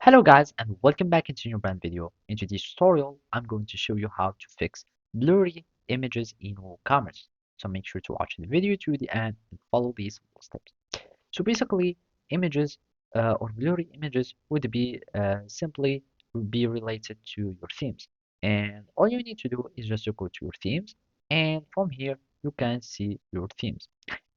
Hello guys and welcome back into a new brand video. In today's tutorial, I'm going to show you how to fix blurry images in WooCommerce. So make sure to watch the video to the end and follow these steps. So basically, images or blurry images would be simply be related to your themes. And all you need to do is just to go to your themes, and from here you can see your themes.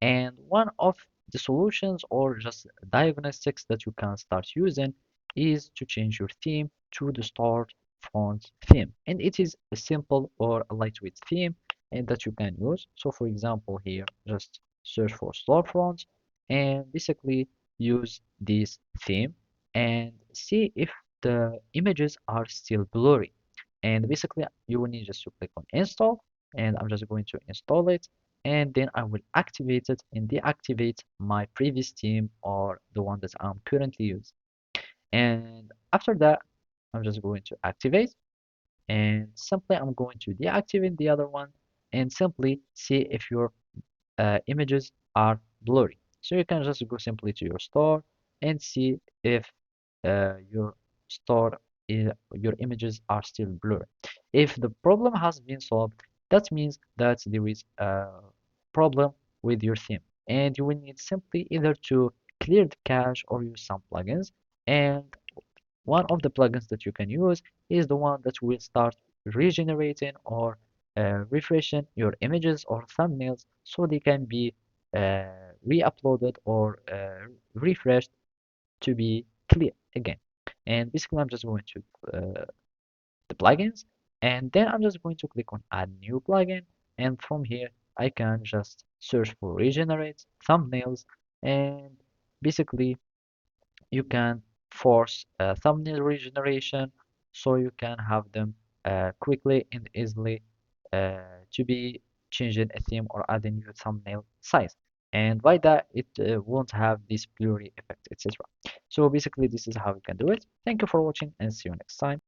And one of the solutions or just diagnostics that you can start using is to change your theme to the start font theme. And it is a simple or a lightweight theme and that you can use. So for example, here, just search for storefront and basically use this theme and see if the images are still blurry. And basically you will need just to click on install, and I'm just going to install it, and then I will activate it and deactivate my previous theme or the one that I'm currently using. And after that, I'm just going to activate, and simply I'm going to deactivate the other one and simply see if your images are blurry. So you can just go simply to your store and see if your store your images are still blurry. If the problem has been solved, that means that there is a problem with your theme, and you will need simply either to clear the cache or use some plugins. And one of the plugins that you can use is the one that will start regenerating or refreshing your images or thumbnails so they can be uh, re-uploaded or refreshed to be clear again. And basically, I'm just going to the plugins, and then I'm just going to click on add new plugin, and from here I can just search for regenerate thumbnails, and basically you can force thumbnail regeneration so you can have them quickly and easily to be changing a theme or adding new thumbnail size, and by that it won't have this blurry effect, etc. So basically this is how you can do it. Thank you for watching and see you next time.